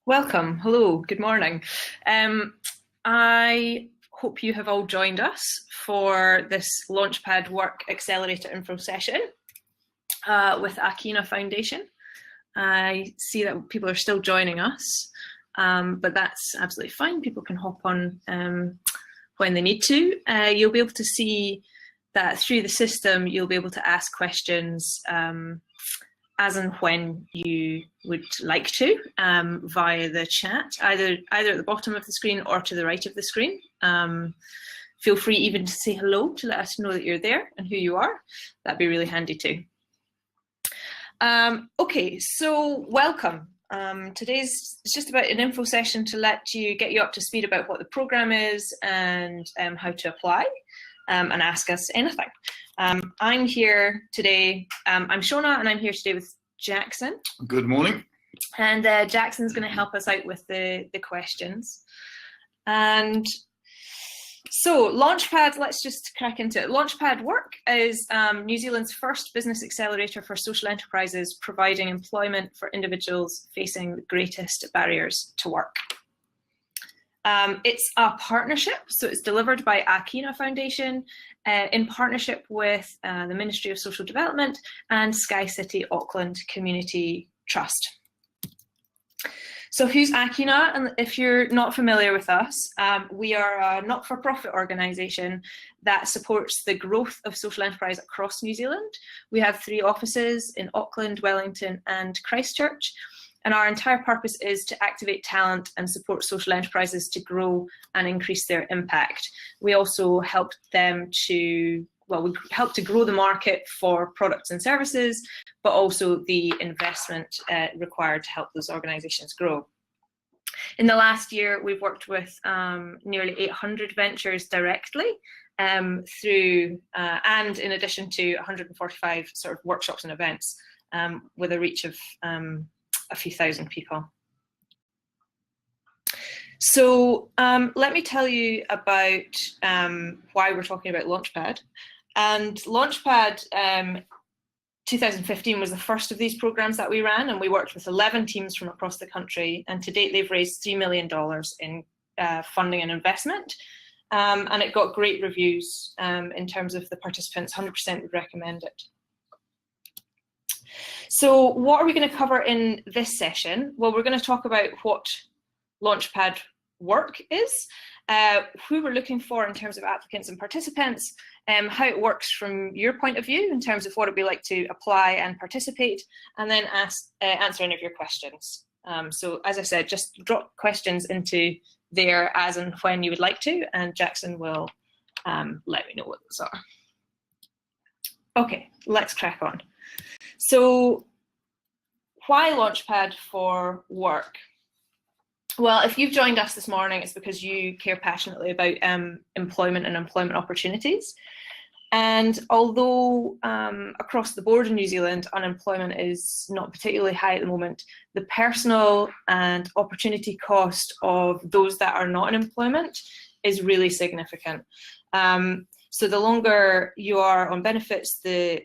Welcome. Hello. Good morning. I hope you have all joined us for this Launchpad Work Accelerator info session with Ākina Foundation. I see that people are still joining us, but that's absolutely fine. People can hop on when they need to. You'll be able to see that through the system, you'll be able to ask questions as and when you would like to via the chat, either at the bottom of the screen or to the right of the screen. Feel free even to say hello to let us know that you're there and who you are. That'd be really handy too. Okay, so welcome. Today's it's just about an info session to get you up to speed about what the programme is and how to apply and ask us anything. I'm here today, I'm Shona, and I'm here today with Jackson. Good morning. And Jackson's going to help us out with the questions. And so Launchpad, let's just crack into it. Launchpad Work is New Zealand's first business accelerator for social enterprises, providing employment for individuals facing the greatest barriers to work. It's a partnership, so it's delivered by Ākina Foundation in partnership with the Ministry of Social Development and Sky City Auckland Community Trust. So who's Ākina? And if you're not familiar with us, we are a not-for-profit organisation that supports the growth of social enterprise across New Zealand. We have 3 offices in Auckland, Wellington and Christchurch. And our entire purpose is to activate talent and support social enterprises to grow and increase their impact. We also help them to, we help to grow the market for products and services, but also the investment required to help those organisations grow. In the last year, we've worked with nearly 800 ventures directly through, and in addition to 145 sort of workshops and events with a reach of a few thousand people. So let me tell you about why we're talking about Launchpad. And Launchpad 2015 was the first of these programs that we ran, and we worked with 11 teams from across the country, and to date they've raised $3 million in funding and investment, and it got great reviews in terms of the participants. 100% would recommend it. So what are we going to cover in this session? Well, we're going to talk about what Launchpad Work is, who we're looking for in terms of applicants and participants, how it works from your point of view in terms of what it'd be like to apply and participate, and then answer any of your questions. So as I said, just drop questions into there as and when you would like to, and Jackson will let me know what those are. Okay, let's crack on. So why Launchpad for Work? Well, if you've joined us this morning, it's because you care passionately about employment and employment opportunities. And although across the board in New Zealand, unemployment is not particularly high at the moment, the personal and opportunity cost of those that are not in employment is really significant. So the longer you are on benefits, the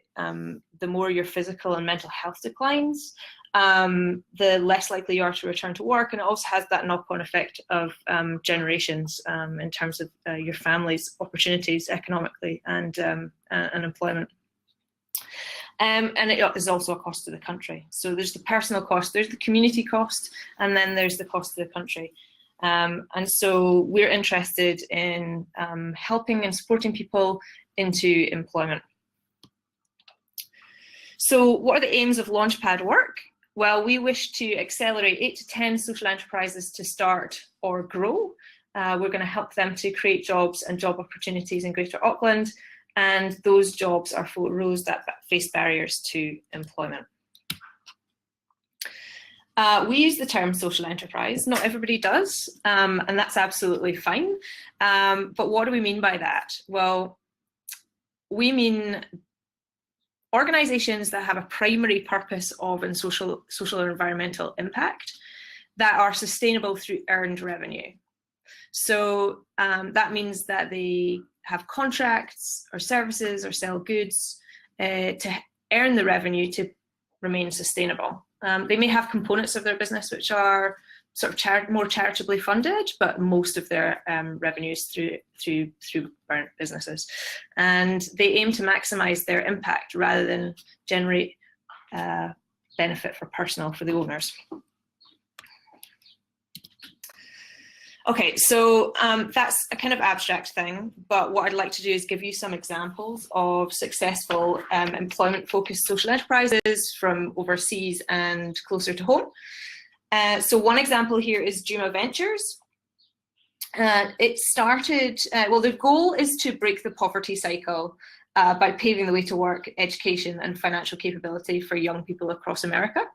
more your physical and mental health declines, the less likely you are to return to work, and it also has that knock-on effect of generations in terms of your family's opportunities economically and employment. And it is also a cost to the country. So there's the personal cost, there's the community cost, and then there's the cost to the country. And so we're interested in helping and supporting people into employment. So what are the aims of Launchpad Work? Well, we wish to accelerate 8 to 10 social enterprises to start or grow. We're going to help them to create jobs and job opportunities in Greater Auckland, and those jobs are for roles that face barriers to employment. We use the term social enterprise. Not everybody does, and that's absolutely fine. But what do we mean by that? Well, we mean organisations that have a primary purpose of social or environmental impact that are sustainable through earned revenue. So that means that they have contracts or services or sell goods to earn the revenue to remain sustainable. They may have components of their business which are sort of more charitably funded, but most of their revenues through burnt businesses, and they aim to maximise their impact rather than generate benefit for the owners. Okay, so that's a kind of abstract thing, but what I'd like to do is give you some examples of successful employment-focused social enterprises from overseas and closer to home. So one example here is Juma Ventures. It started, well, the goal is to break the poverty cycle by paving the way to work, education, and financial capability for young people across America.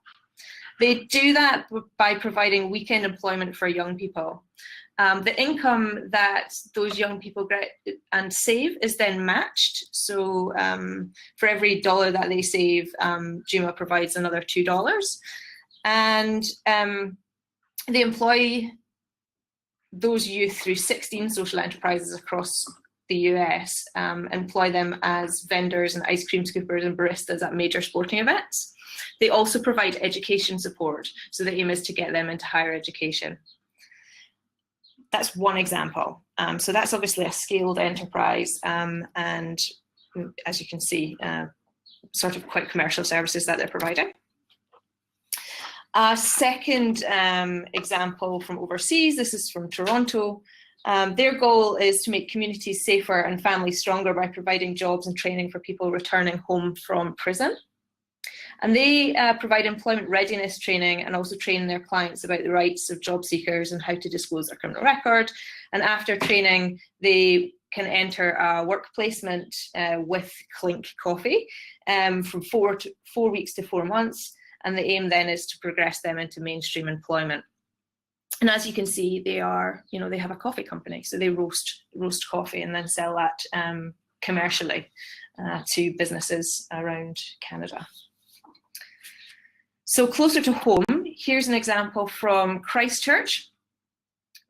They do that by providing weekend employment for young people. The income that those young people get and save is then matched. So for every $1 that they save, Juma provides another $2. And they employ those youth through 16 social enterprises across the US, employ them as vendors and ice cream scoopers and baristas at major sporting events. They also provide education support, so the aim is to get them into higher education. That's one example. So that's obviously a scaled enterprise, and as you can see, sort of quite commercial services that they're providing. A second example from overseas, this is from Toronto. Their goal is to make communities safer and families stronger by providing jobs and training for people returning home from prison. And they provide employment readiness training and also train their clients about the rights of job seekers and how to disclose their criminal record. And after training, they can enter a work placement with Clink Coffee from 4 weeks to 4 months. And the aim then is to progress them into mainstream employment. And as you can see, they are, they have a coffee company. So they roast coffee and then sell that commercially to businesses around Canada. So closer to home, here's an example from Christchurch,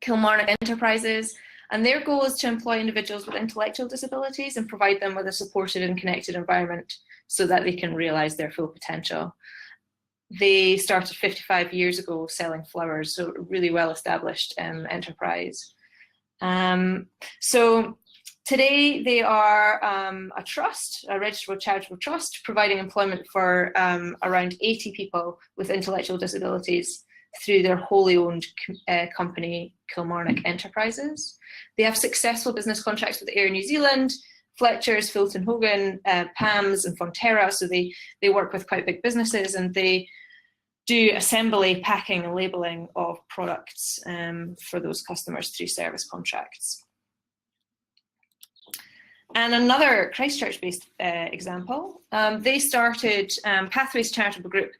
Kilmarnock Enterprises, and their goal is to employ individuals with intellectual disabilities and provide them with a supported and connected environment so that they can realise their full potential. They started 55 years ago selling flowers, so a really well-established enterprise. So today they are a trust, a registered charitable trust, providing employment for around 80 people with intellectual disabilities through their wholly owned company, Kilmarnock Enterprises. They have successful business contracts with Air New Zealand, Fletcher's, Fulton Hogan, PAMS and Fonterra, so they work with quite big businesses, and they do assembly, packing and labelling of products for those customers through service contracts. And another Christchurch-based example, they started, Pathways Charitable Group,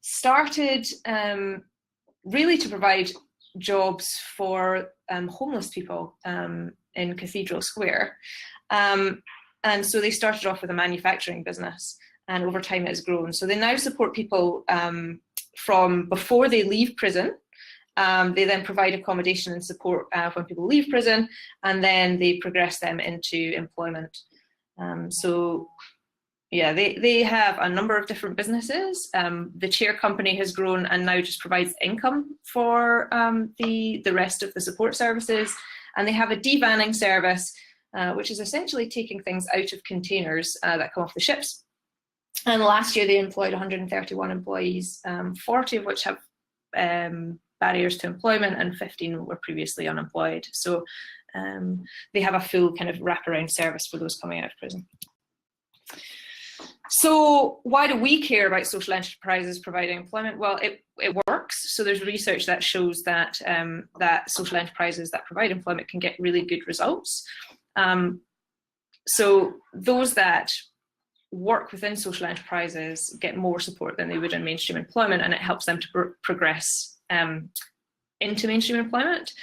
started really to provide jobs for homeless people in Cathedral Square. And so they started off with a manufacturing business, and over time it has grown. So they now support people from before they leave prison. They then provide accommodation and support when people leave prison, and then they progress them into employment. So yeah, they have a number of different businesses. The chair company has grown and now just provides income for the rest of the support services. And they have a devanning service, which is essentially taking things out of containers that come off the ships. And last year they employed 131 employees, 40 of which have barriers to employment and 15 were previously unemployed. So they have a full kind of wraparound service for those coming out of prison. So why do we care about social enterprises providing employment? Well, it works. So there's research that shows that that social enterprises that provide employment can get really good results. So those that work within social enterprises get more support than they would in mainstream employment, and it helps them to progress into mainstream employment.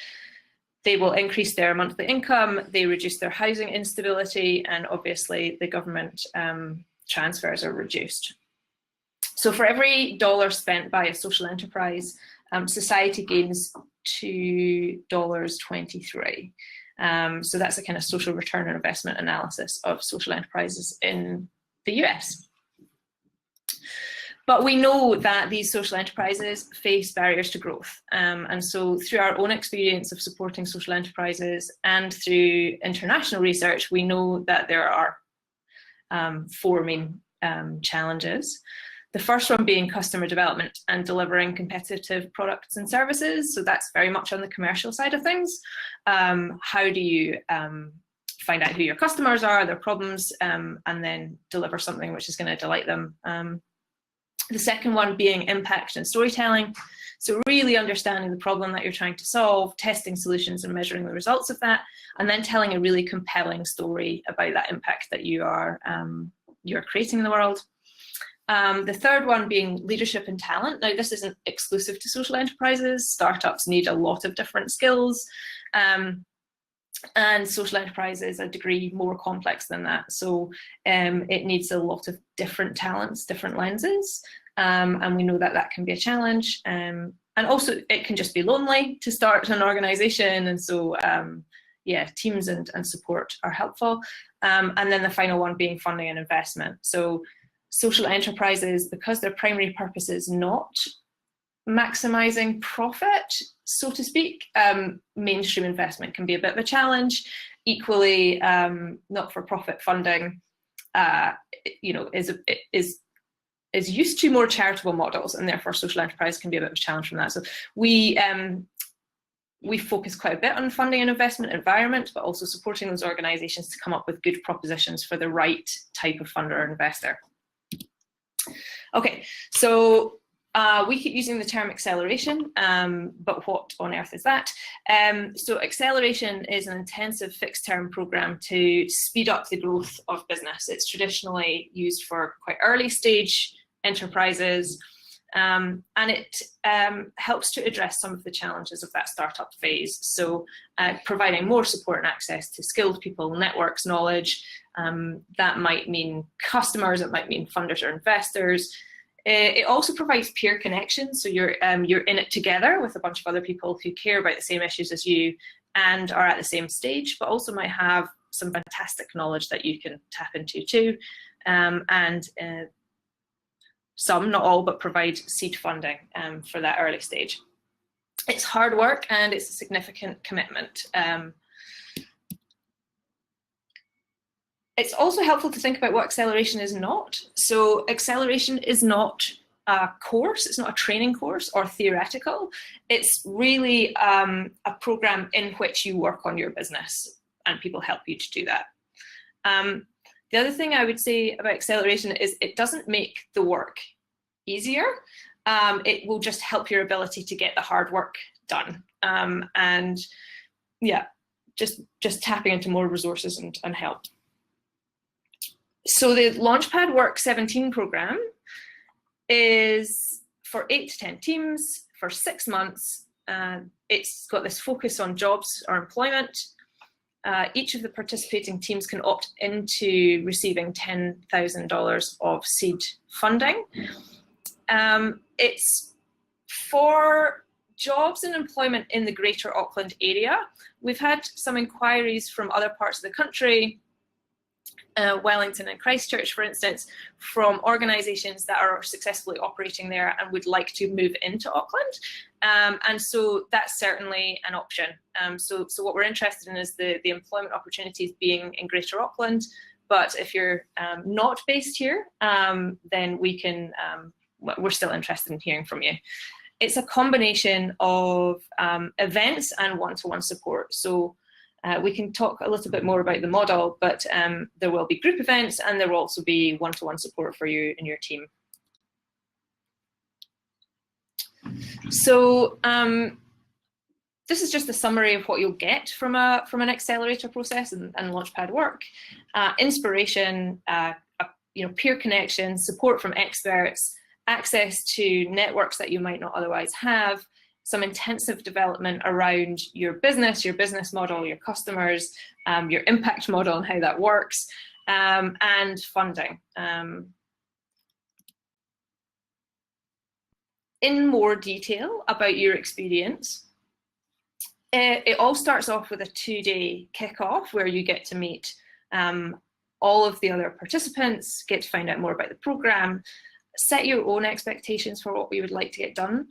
They will increase their monthly income, they reduce their housing instability, and obviously the government transfers are reduced. So for every $1 spent by a social enterprise, society gains $2.23. So that's a kind of social return on investment analysis of social enterprises in the US. But we know that these social enterprises face barriers to growth. And so through our own experience of supporting social enterprises and through international research, we know that there are four main challenges. The first one being customer development and delivering competitive products and services. So that's very much on the commercial side of things. How do you find out who your customers are, their problems, and then deliver something which is going to delight them? The second one being impact and storytelling. So really understanding the problem that you're trying to solve, testing solutions and measuring the results of that, and then telling a really compelling story about that impact that you're creating in the world. The third one being leadership and talent. Now, this isn't exclusive to social enterprises. Startups need a lot of different skills. And social enterprise is a degree more complex than that. So it needs a lot of different talents, different lenses. And we know that that can be a challenge. And also it can just be lonely to start an organization. And so, yeah, teams and support are helpful. And then the final one being funding and investment. So social enterprises, because their primary purpose is not maximizing profit, so to speak, mainstream investment can be a bit of a challenge. Equally, not-for-profit funding, is used to more charitable models, and therefore social enterprise can be a bit of a challenge from that. So we focus quite a bit on funding and investment environment, but also supporting those organizations to come up with good propositions for the right type of funder or investor. Okay, so we keep using the term acceleration, but what on earth is that? So acceleration is an intensive fixed-term program to speed up the growth of business. It's traditionally used for quite early stage enterprises, and it helps to address some of the challenges of that startup phase. So providing more support and access to skilled people, networks, knowledge. That might mean customers, it might mean funders or investors. It also provides peer connections, so you're in it together with a bunch of other people who care about the same issues as you and are at the same stage, but also might have some fantastic knowledge that you can tap into too, and some, not all, but provide seed funding for that early stage. It's hard work and it's a significant commitment. It's also helpful to think about what acceleration is not. So acceleration is not a course, it's not a training course or theoretical. It's really a program in which you work on your business and people help you to do that. The other thing I would say about acceleration is it doesn't make the work easier. It will just help your ability to get the hard work done. And yeah, just tapping into more resources and help. So the Launchpad Work 17 program is for 8 to 10 teams for 6 months. It's got this focus on jobs or employment. Each of the participating teams can opt into receiving $10,000 of seed funding. It's for jobs and employment in the Greater Auckland area. We've had some inquiries from other parts of the country, Wellington and Christchurch, for instance, from organisations that are successfully operating there and would like to move into Auckland. And so that's certainly an option. So what we're interested in is the employment opportunities being in Greater Auckland. But if you're not based here, then we can, we're still interested in hearing from you. It's a combination of events and one-to-one support. So we can talk a little bit more about the model, but there will be group events and there will also be one-to-one support for you and your team. So this is just a summary of what you'll get from an accelerator process and Launchpad Work. Inspiration, peer connection, support from experts, access to networks that you might not otherwise have, some intensive development around your business model, your customers, your impact model and how that works, and funding. In more detail about your experience, it all starts off with a 2-day kickoff where you get to meet all of the other participants, get to find out more about the program, set your own expectations for what we would like to get done.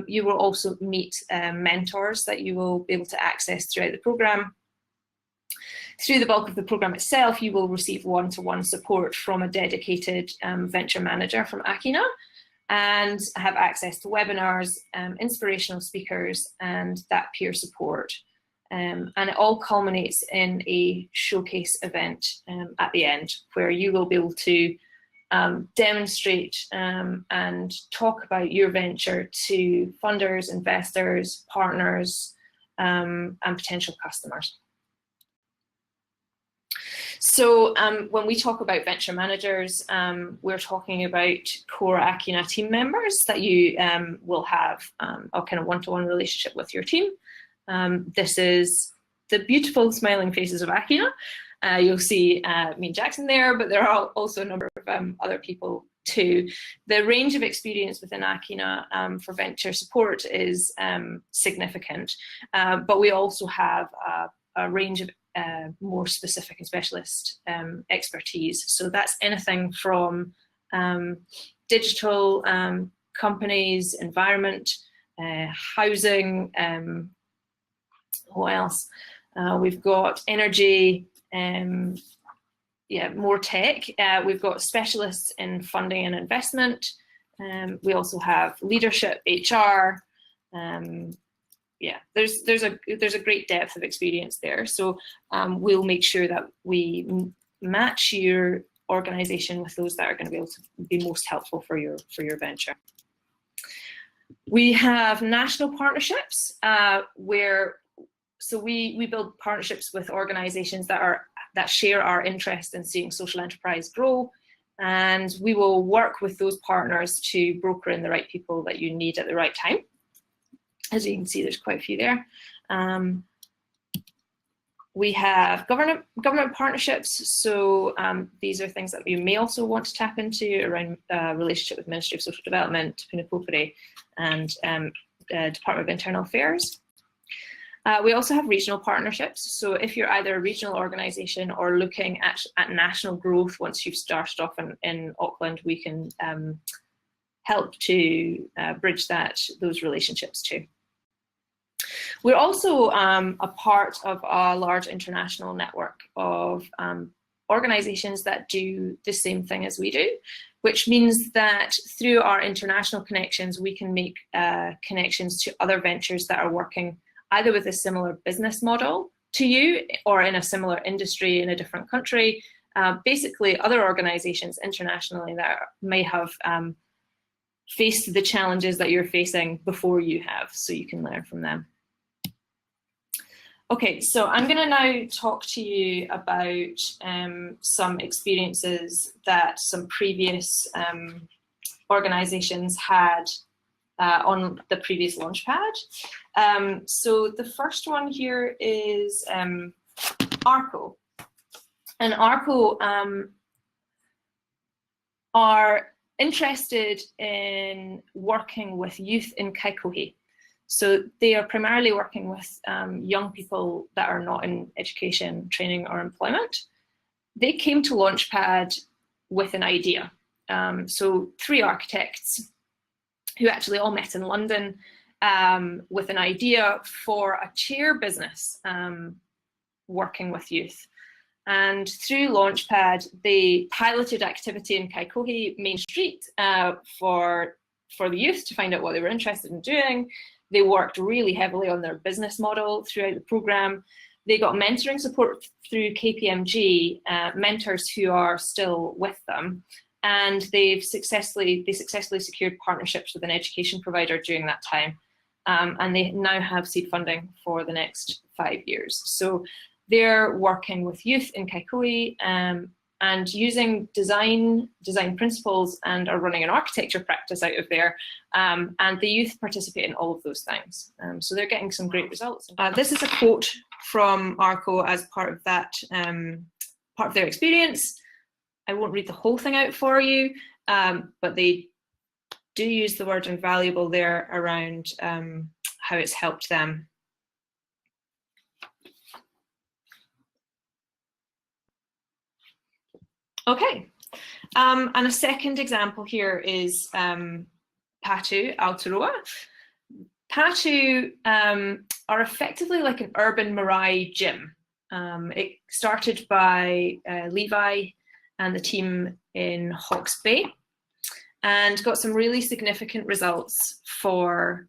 You will also meet mentors that you will be able to access throughout the programme. Through the bulk of the programme itself, you will receive one-to-one support from a dedicated venture manager from Ākina, and have access to webinars, inspirational speakers, and that peer support. And it all culminates in a showcase event at the end, where you will be able to demonstrate and talk about your venture to funders, investors, partners, and potential customers. So when we talk about venture managers, we're talking about core Ākina team members that you will have a kind of one-to-one relationship with your team. This is the beautiful smiling faces of Ākina. You'll see me and Jackson there, but there are also a number of other people too. The range of experience within Ākina for venture support is significant, but we also have a range of more specific and specialist expertise. So that's anything from digital companies, environment, housing, what else? We've got energy, yeah, more tech. We've got specialists in funding and investment. We also have leadership, HR. Yeah, there's a great depth of experience there. So we'll make sure that we match your organisation with those that are going to be able to be most helpful for your venture. We have national partnerships so we build partnerships with organisations that share our interest in seeing social enterprise grow, and we will work with those partners to broker in the right people that you need at the right time. As you can see, there's quite a few there. We have government partnerships, so these are things that you may also want to tap into around relationship with Ministry of Social Development, Kuna and Department of Internal Affairs. We also have regional partnerships, so if you're either a regional organisation or looking at national growth once you've started off in Auckland, we can help to bridge those relationships too. We're also a part of a large international network of organisations that do the same thing as we do, which means that through our international connections, we can make connections to other ventures that are working either with a similar business model to you or in a similar industry in a different country. Basically, other organisations internationally that may have faced the challenges that you're facing before you have, so you can learn from them. Okay, so I'm going to now talk to you about some experiences that some previous organisations had on the previous Launchpad. So the first one here is Arco. And Arco are interested in working with youth in Kaikohe. So they are primarily working with young people that are not in education, training or employment. They came to Launchpad with an idea. So 3 architects who actually all met in London with an idea for a chair business working with youth. And through Launchpad, they piloted activity in Kaikohe Main Street for the youth to find out what they were interested in doing. They worked really heavily on their business model throughout the programme. They got mentoring support through KPMG, mentors who are still with them. And they successfully secured partnerships with an education provider during that time. And they now have seed funding for the next 5 years. So they're working with youth in Kaikohe and using design principles, and are running an architecture practice out of there. And the youth participate in all of those things. So they're getting some great results. This is a quote from Arco as part of that, part of their experience. I won't read the whole thing out for you, but they do use the word invaluable there around how it's helped them. Okay, And a second example here is Patu Aotearoa. Patu are effectively like an urban Mirai gym. It started by Levi and the team in Hawke's Bay, and got some really significant results for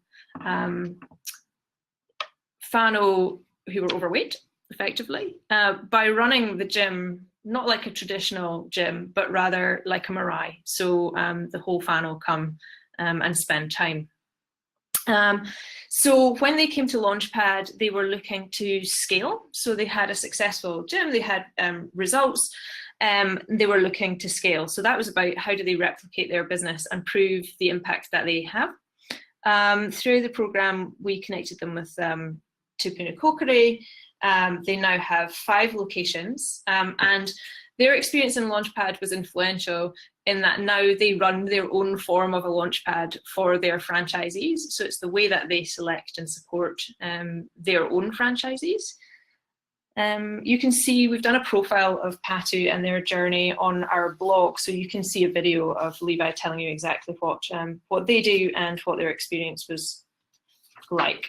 whānau who were overweight, effectively, by running the gym not like a traditional gym, but rather like a marae. So the whole whānau come and spend time. So when they came to Launchpad, they were looking to scale. So they had a successful gym, they had results, they were looking to scale. So that was about how do they replicate their business and prove the impact that they have. Through the program, we connected them with Tupuna Kokore. They now have 5 locations, and their experience in Launchpad was influential in that now they run their own form of a Launchpad for their franchisees. So it's the way that they select and support their own franchisees. You can see we've done a profile of Patu and their journey on our blog, so you can see a video of Levi telling you exactly what they do and what their experience was like.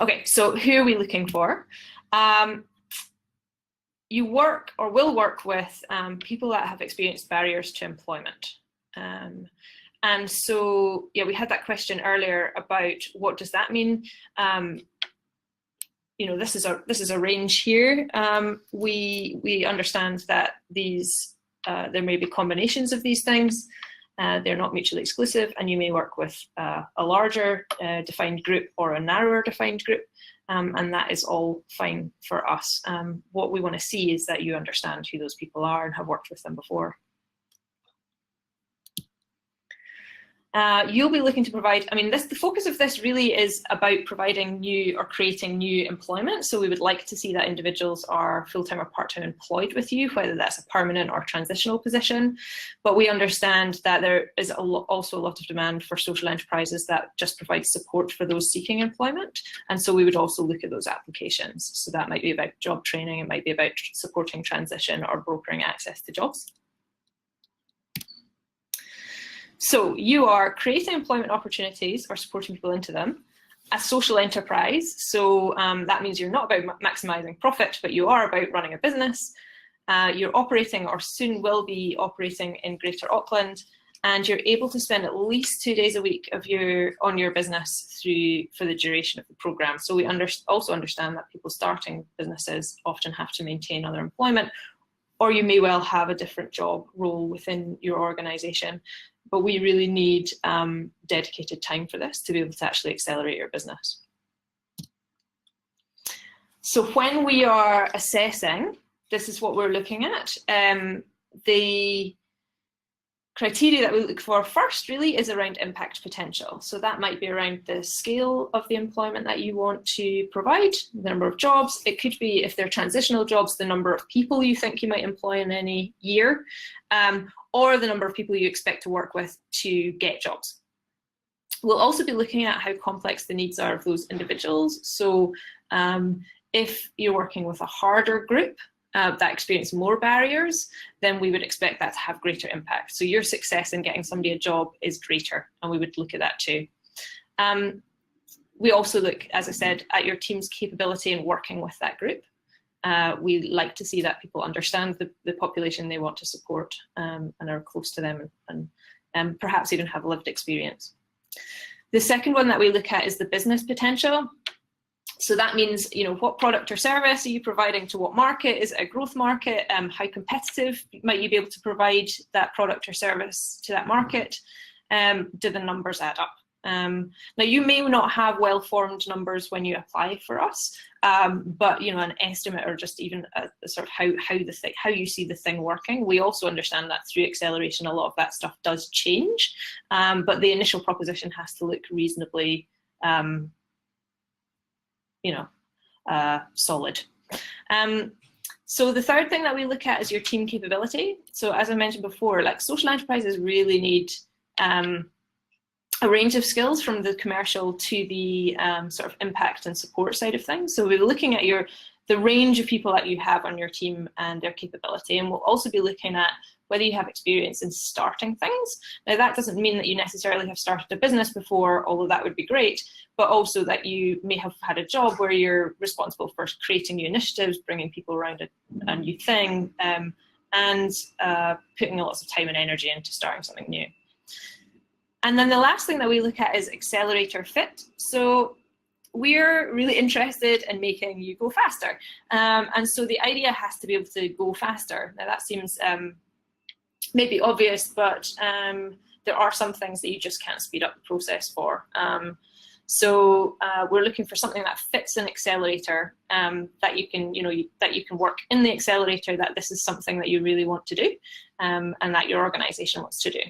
Okay, so who are we looking for? You work or will work with people that have experienced barriers to employment. And so, yeah, we had that question earlier about what does that mean? You know, this is a range here. We understand that these there may be combinations of these things. They're not mutually exclusive, and you may work with a larger defined group or a narrower defined group, and that is all fine for us. What we want to see is that you understand who those people are and have worked with them before. You'll be looking to provide, I mean, the focus of this really is about providing new or creating new employment. So we would like to see that individuals are full-time or part-time employed with you, whether that's a permanent or transitional position. But we understand that there is also a lot of demand for social enterprises that just provide support for those seeking employment. And so we would also look at those applications. So that might be about job training, it might be about supporting transition or brokering access to jobs. So you are creating employment opportunities or supporting people into them, a social enterprise. So that means you're not about maximising profit, but you are about running a business. You're operating or soon will be operating in Greater Auckland, and you're able to spend at least 2 days a week on your business for the duration of the programme. So we also understand that people starting businesses often have to maintain other employment, or you may well have a different job role within your organisation. But we really need dedicated time for this to be able to actually accelerate your business. So when we are assessing, this is what we're looking at. The criteria that we look for first really is around impact potential. So that might be around the scale of the employment that you want to provide, the number of jobs. It could be, if they're transitional jobs, the number of people you think you might employ in any year, or the number of people you expect to work with to get jobs. We'll also be looking at how complex the needs are of those individuals. So if you're working with a harder group that experience more barriers, then we would expect that to have greater impact. So your success in getting somebody a job is greater, and we would look at that too. We also look, as I said, at your team's capability in working with that group. We like to see that people understand the population they want to support and are close to them and perhaps even have lived experience. The second one that we look at is the business potential. So that means, you know, what product or service are you providing to what market? Is it a growth market? How competitive might you be able to provide that product or service to that market? Do the numbers add up? Now, you may not have well-formed numbers when you apply for us, but you know, an estimate or just even a sort of how you see the thing working. We also understand that through acceleration, a lot of that stuff does change, but the initial proposition has to look reasonably, solid. So the third thing that we look at is your team capability. So as I mentioned before, like, social enterprises really need a range of skills, from the commercial to the sort of impact and support side of things. So we're looking at the range of people that you have on your team and their capability. And we'll also be looking at whether you have experience in starting things. Now, that doesn't mean that you necessarily have started a business before, although that would be great, but also that you may have had a job where you're responsible for creating new initiatives, bringing people around a new thing, and putting lots of time and energy into starting something new. And then the last thing that we look at is Accelerator Fit. So we're really interested in making you go faster. And so the idea has to be able to go faster. Now that seems maybe obvious, but there are some things that you just can't speed up the process for. So we're looking for something that fits an accelerator, that you can, that you can work in the accelerator, that this is something that you really want to do, and that your organization wants to do.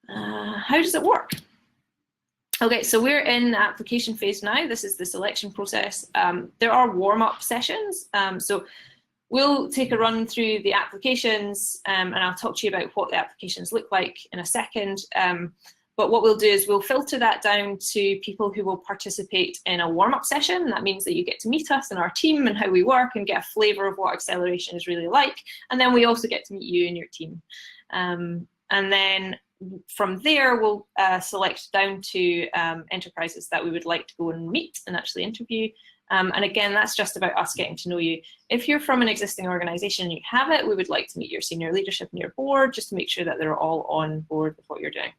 How does it work? Okay, so we're in the application phase now. This is the selection process. There are warm-up sessions. So we'll take a run through the applications, and I'll talk to you about what the applications look like in a second. But what we'll do is we'll filter that down to people who will participate in a warm-up session. That means that you get to meet us and our team and how we work and get a flavour of what acceleration is really like. And then we also get to meet you and your team. And then from there, we'll select down to enterprises that we would like to go and meet and actually interview. And again, that's just about us getting to know you. If you're from an existing organisation and you have it, we would like to meet your senior leadership and your board just to make sure that they're all on board with what you're doing.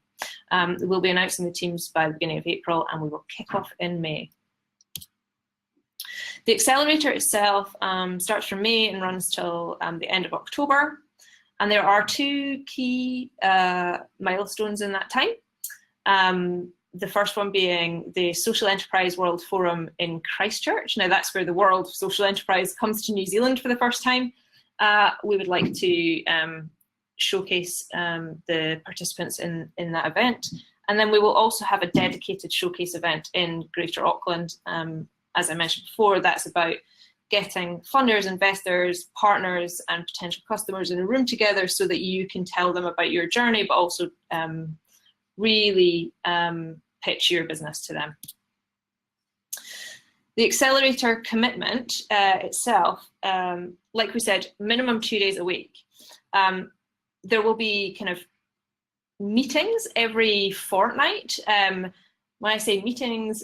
We'll be announcing the teams by the beginning of April, and we will kick off in May. The accelerator itself starts from May and runs till the end of October. And there are two key milestones in that time. The first one being the Social Enterprise World Forum in Christchurch. Now that's where the world of social enterprise comes to New Zealand for the first time. We would like to showcase the participants in that event. And then we will also have a dedicated showcase event in Greater Auckland. As I mentioned before, that's about getting funders, investors, partners, and potential customers in a room together so that you can tell them about your journey, but also really pitch your business to them. The Accelerator Commitment itself, like we said, minimum 2 days a week. There will be kind of meetings every fortnight. When I say meetings,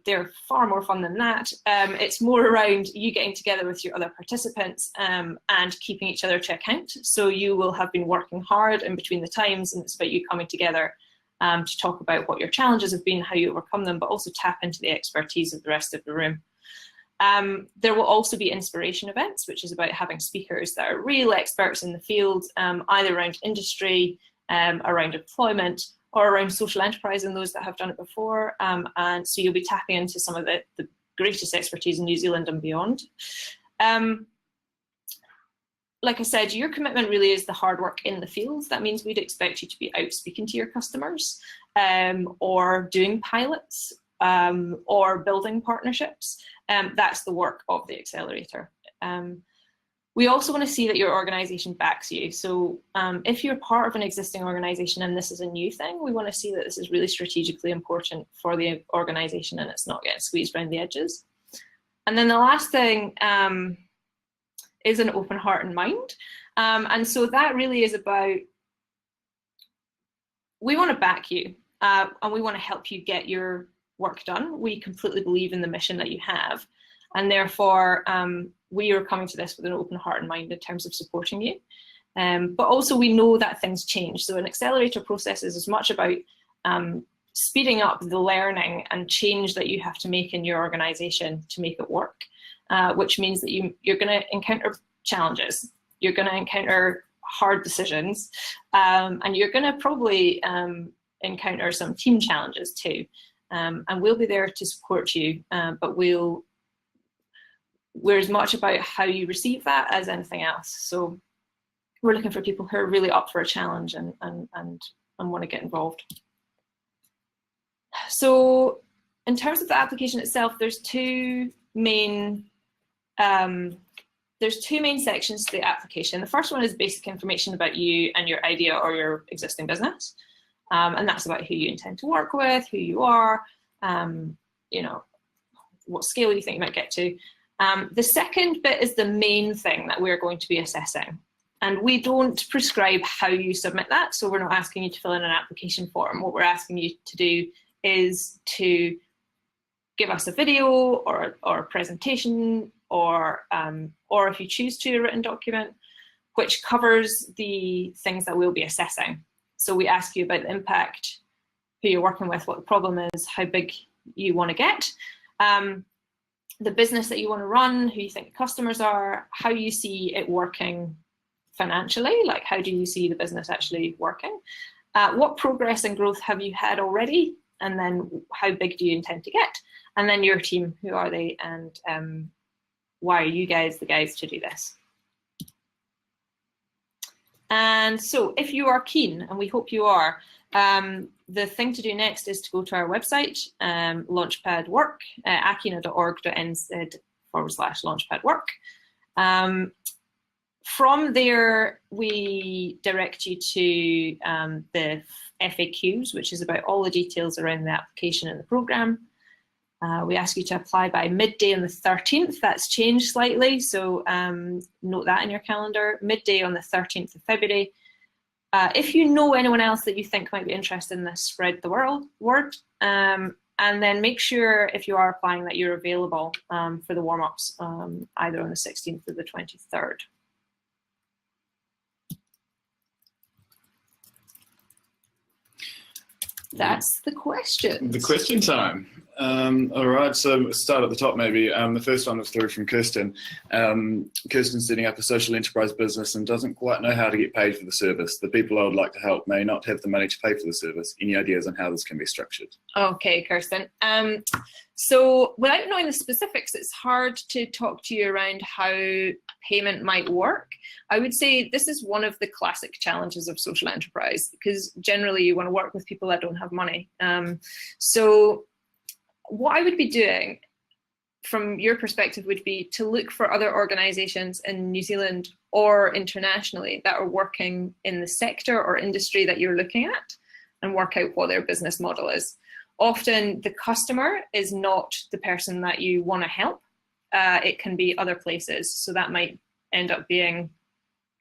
they're far more fun than that. It's more around you getting together with your other participants and keeping each other to account. So you will have been working hard in between the times, and it's about you coming together to talk about what your challenges have been, how you overcome them, but also tap into the expertise of the rest of the room. There will also be inspiration events, which is about having speakers that are real experts in the field, either around industry, around employment, or around social enterprise and those that have done it before. And so you'll be tapping into some of the greatest expertise in New Zealand and beyond. Like I said, your commitment really is the hard work in the fields. That means we'd expect you to be out speaking to your customers, or doing pilots, or building partnerships. That's the work of the accelerator. We also want to see that your organisation backs you. So if you're part of an existing organisation and this is a new thing, we want to see that this is really strategically important for the organisation and it's not getting squeezed around the edges. And then the last thing is an open heart and mind. And so that really is about, we want to back you and we want to help you get your work done. We completely believe in the mission that you have. And therefore, we are coming to this with an open heart and mind in terms of supporting you. But also we know that things change. So an accelerator process is as much about speeding up the learning and change that you have to make in your organization to make it work, which means that you're going to encounter challenges. You're going to encounter hard decisions, and you're going to probably encounter some team challenges too. And we'll be there to support you, but we're as much about how you receive that as anything else. So we're looking for people who are really up for a challenge and want to get involved. So in terms of the application itself, there's two main sections to the application. The first one is basic information about you and your idea or your existing business. And that's about who you intend to work with, who you are, you know, what scale you think you might get to. The second bit is the main thing that we're going to be assessing. And we don't prescribe how you submit that. So we're not asking you to fill in an application form. What we're asking you to do is to give us a video or a presentation, or if you choose to, a written document, which covers the things that we'll be assessing. So we ask you about the impact, who you're working with, what the problem is, how big you want to get, the business that you want to run, who you think the customers are, how you see it working financially, like how do you see the business actually working, what progress and growth have you had already, and then how big do you intend to get, and then your team, who are they, and why are you guys the guys to do this. And so if you are keen, and we hope you are, the thing to do next is to go to our website, Launchpad Work, ākina.org.nz/Launchpad Work. From there, we direct you to the FAQs, which is about all the details around the application and the programme. We ask you to apply by midday on the 13th. That's changed slightly, so note that in your calendar. Midday on the 13th of February. If you know anyone else that you think might be interested in this, spread the word. And then make sure, if you are applying, that you're available for the warm-ups either on the 16th or the 23rd. That's the question. The question time. All right, so we'll start at the top maybe. The first one was through from Kirsten. Kirsten's setting up a social enterprise business and doesn't quite know how to get paid for the service. The people I would like to help may not have the money to pay for the service. Any ideas on how this can be structured? Okay, Kirsten. So without knowing the specifics, it's hard to talk to you around how payment might work. I would say this is one of the classic challenges of social enterprise, because generally you want to work with people that don't have money. So what I would be doing from your perspective would be to look for other organisations in New Zealand or internationally that are working in the sector or industry that you're looking at, and work out what their business model is. Often the customer is not the person that you want to help. It can be other places. So that might end up being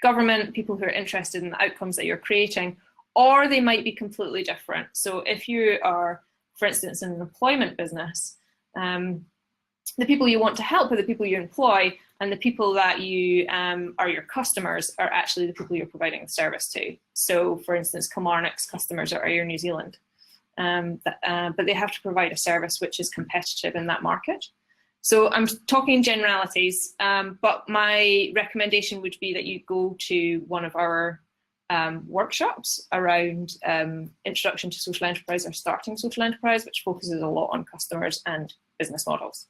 government, people who are interested in the outcomes that you're creating, or they might be completely different. So if you are, for instance, in an employment business, the people you want to help are the people you employ, and the people that you are your customers are actually the people you're providing the service to. So for instance, Kilmarnock's customers are Air New Zealand. But they have to provide a service which is competitive in that market. So I'm talking generalities, but my recommendation would be that you go to one of our workshops around Introduction to Social Enterprise or Starting Social Enterprise, which focuses a lot on customers and business models.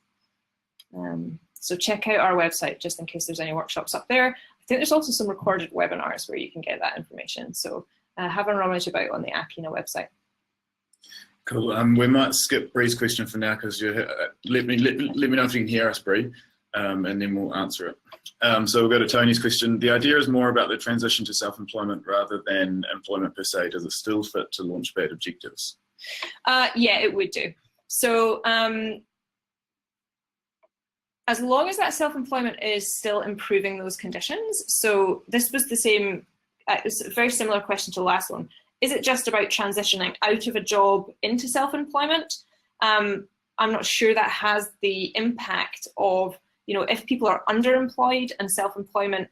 So check out our website just in case there's any workshops up there. I think there's also some recorded webinars where you can get that information. So have a rummage about on the Ākina website. Cool. We might skip Bree's question for now, because let me know if you can hear us, Bree, and then we'll answer it. So we'll go to Tony's question. The idea is more about the transition to self-employment rather than employment per se. Does it still fit to Launchpad objectives? Yeah, it would do. So as long as that self-employment is still improving those conditions. So this was the same, it was a very similar question to the last one. Is it just about transitioning out of a job into self-employment? I'm not sure that has the impact of, if people are underemployed and self-employment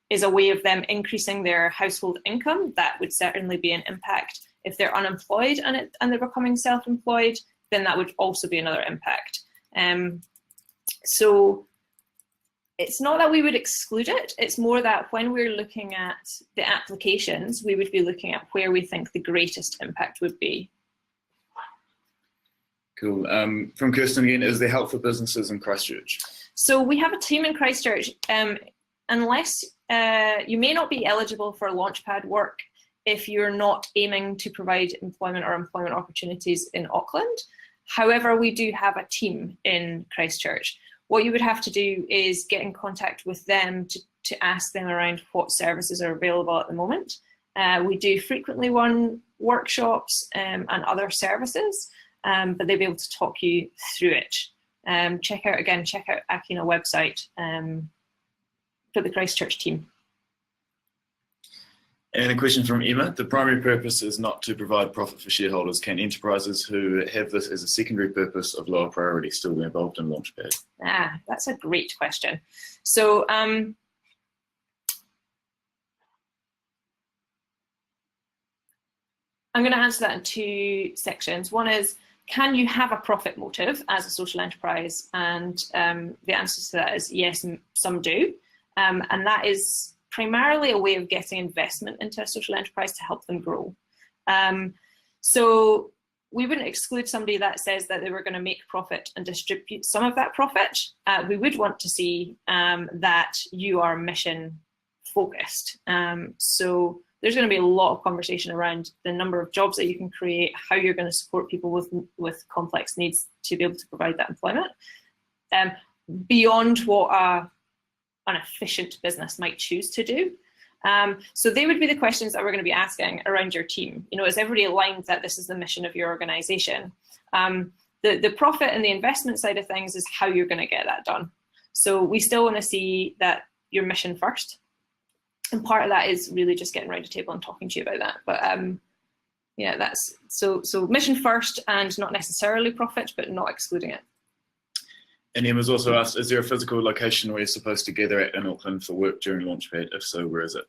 is a way of them increasing their household income, that would certainly be an impact. If they're unemployed and they're becoming self-employed, then that would also be another impact. So it's not that we would exclude it, it's more that when we're looking at the applications, we would be looking at where we think the greatest impact would be. Cool. From Kirsten again, is there help for businesses in Christchurch? So we have a team in Christchurch. Unless you may not be eligible for Launchpad Work if you're not aiming to provide employment or employment opportunities in Auckland. However, we do have a team in Christchurch. What you would have to do is get in contact with them to ask them around what services are available at the moment. We do frequently run workshops and other services, but they'll be able to talk you through it. check out Ākina website for the Christchurch team. And a question from Emma. The primary purpose is not to provide profit for shareholders. Can enterprises who have this as a secondary purpose of lower priority still be involved in Launchpad? That's a great question. So I'm going to answer that in two sections. One is, can you have a profit motive as a social enterprise? And the answer to that is yes, some do. And that is primarily a way of getting investment into a social enterprise to help them grow. So we wouldn't exclude somebody that says that they were going to make profit and distribute some of that profit. We would want to see that you are mission focused. So there's going to be a lot of conversation around the number of jobs that you can create, how you're going to support people with complex needs to be able to provide that employment, beyond what an efficient business might choose to do. So they would be the questions that we're going to be asking around your team. You know, is everybody aligned that this is the mission of your organization? The profit and the investment side of things is how you're going to get that done. So we still want to see that your mission first. And part of that is really just getting around the table and talking to you about that. But yeah, that's so mission first and not necessarily profit, but not excluding it. And Emma's also asked, is there a physical location where you're supposed to gather at in Auckland for work during Launchpad? If so, where is it?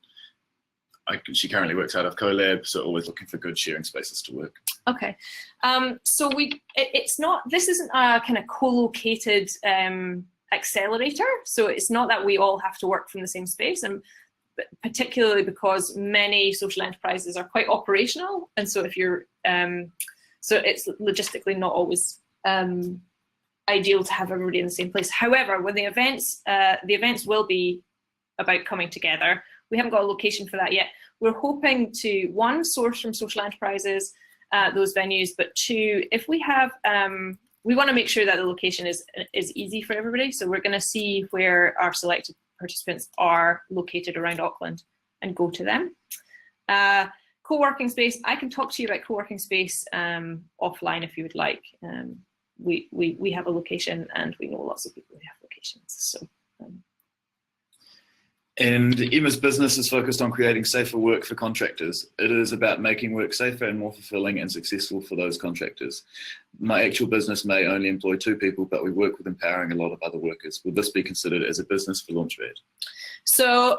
She currently works out of CoLab, so always looking for good sharing spaces to work. Okay. So it's not, this isn't a kind of co-located accelerator. So it's not that we all have to work from the same space, and particularly because many social enterprises are quite operational. And so if you're, so it's logistically not always ideal to have everybody in the same place. However, when the events will be about coming together. We haven't got a location for that yet. We're hoping to, one, source from social enterprises, those venues, but two, if we have, we want to make sure that the location is easy for everybody. So we're going to see where our selected participants are located around Auckland and go to them. Co-working space, I can talk to you about co-working space offline if you would like. We have a location and we know lots of people who have locations. So. And Emma's business is focused on creating safer work for contractors. It is about making work safer and more fulfilling and successful for those contractors. My actual business may only employ 2 people, but we work with empowering a lot of other workers. Would this be considered as a business for Launchpad? So,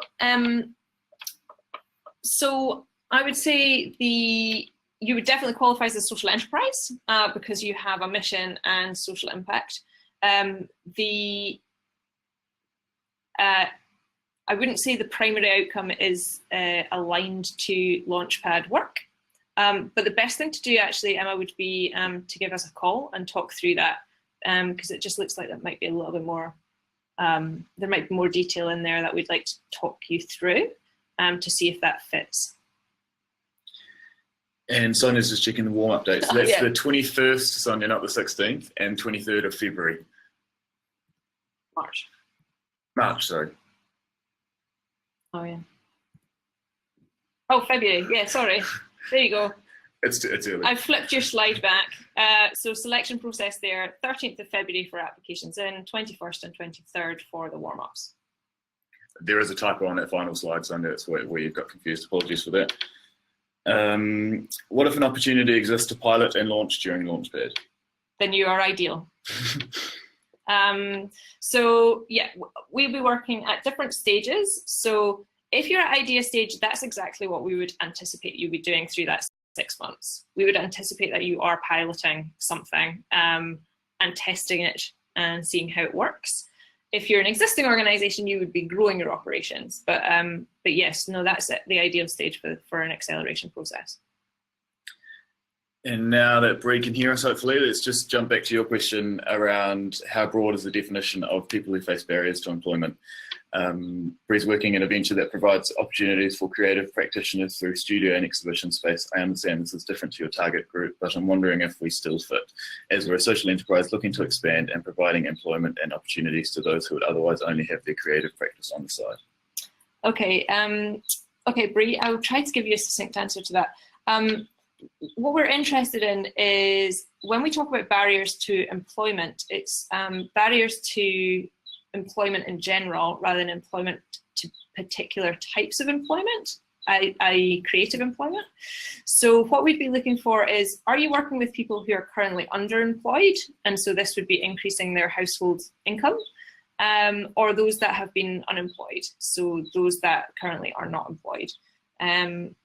so I would say you would definitely qualify as a social enterprise because you have a mission and social impact. I wouldn't say the primary outcome is aligned to Launchpad Work, but the best thing to do actually, Emma, would be to give us a call and talk through that, because it just looks like that might be a little bit more, there might be more detail in there that we'd like to talk you through to see if that fits. And Sonia's just checking the warm-up dates. So that's yeah. The 21st, Sonia, not the 16th, and 23rd of February. March, sorry. Oh, yeah. Oh, February. Yeah, sorry. There you go. It's early. I flipped your slide back. So selection process there, 13th of February for applications in, 21st and 23rd for the warm-ups. There is a typo on that final slide, Sonia. That's where you've got confused. Apologies for that. What if an opportunity exists to pilot and launch during Launchpad? Then you are ideal. So yeah, we'll be working at different stages. So if you're at idea stage, that's exactly what we would anticipate you be doing through that 6 months. We would anticipate that you are piloting something and testing it and seeing how it works. If you're an existing organization, you would be growing your operations. But yes, no, that's the ideal stage for an acceleration process. And now that Bree can hear us, hopefully, let's just jump back to your question around how broad is the definition of people who face barriers to employment. Bree's working in a venture that provides opportunities for creative practitioners through studio and exhibition space. I understand this is different to your target group, but I'm wondering if we still fit, as we're a social enterprise looking to expand and providing employment and opportunities to those who would otherwise only have their creative practice on the side. Okay, okay, Bree, I'll try to give you a succinct answer to that. what we're interested in is when we talk about barriers to employment, it's barriers to employment in general rather than employment to particular types of employment, i.e. creative employment. So what we'd be looking for is, are you working with people who are currently underemployed? And so this would be increasing their household income, or those that have been unemployed, so those that currently are not employed. I've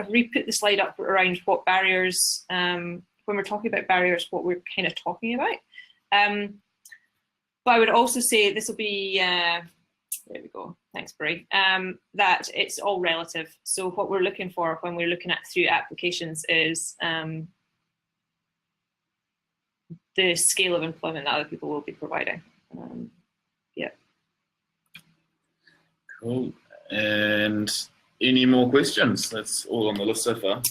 re-put the slide up around what barriers, when we're talking about barriers, what we're kind of talking about. But I would also say this will be, there we go, thanks Bri, that it's all relative. So what we're looking for when we're looking at through applications is the scale of employment that other people will be providing. Yeah. Cool. And any more questions? That's all on the list so far.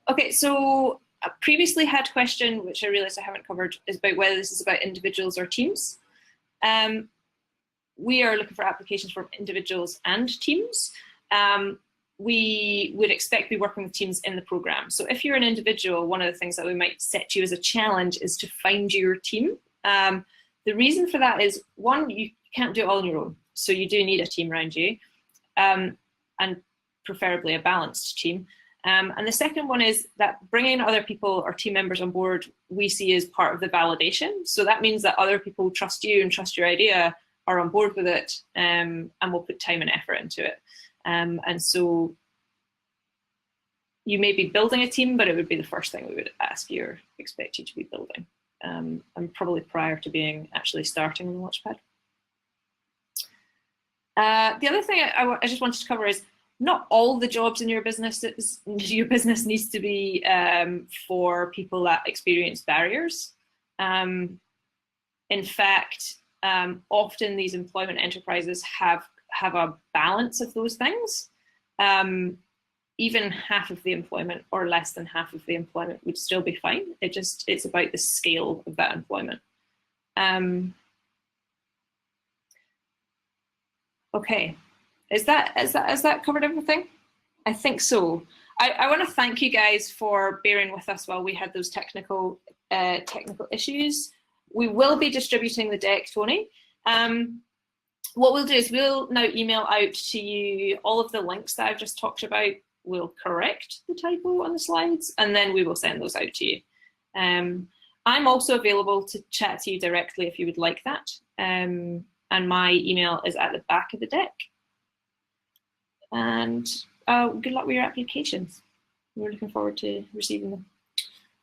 Okay, so I previously had a question, which I realised I haven't covered, is about whether this is about individuals or teams. We are looking for applications from individuals and teams. We would expect to be working with teams in the programme. So if you're an individual, one of the things that we might set you as a challenge is to find your team. The reason for that is, one, you can't do it all on your own. So you do need a team around you, and preferably a balanced team. And the second one is that bringing other people or team members on board, we see as part of the validation. So that means that other people trust you and trust your idea, are on board with it, and will put time and effort into it. And so you may be building a team, but it would be the first thing we would ask you or expect you to be building, and probably prior to being actually starting on the Launchpad. The other thing I just wanted to cover is, not all the jobs in your business needs to be for people that experience barriers. In fact, often these employment enterprises have a balance of those things. Even half of the employment or less than half of the employment would still be fine. It's about the scale of that employment. Okay. Has that covered everything? I think so. I want to thank you guys for bearing with us while we had those technical issues. We will be distributing the deck, Tony. What we'll do is we'll now email out to you all of the links that I've just talked about. We'll correct the typo on the slides, and then we will send those out to you. I'm also available to chat to you directly if you would like that. And my email is at the back of the deck. And good luck with your applications. We're looking forward to receiving them.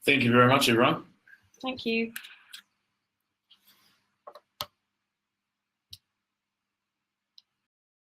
Thank you very much, everyone. Thank you.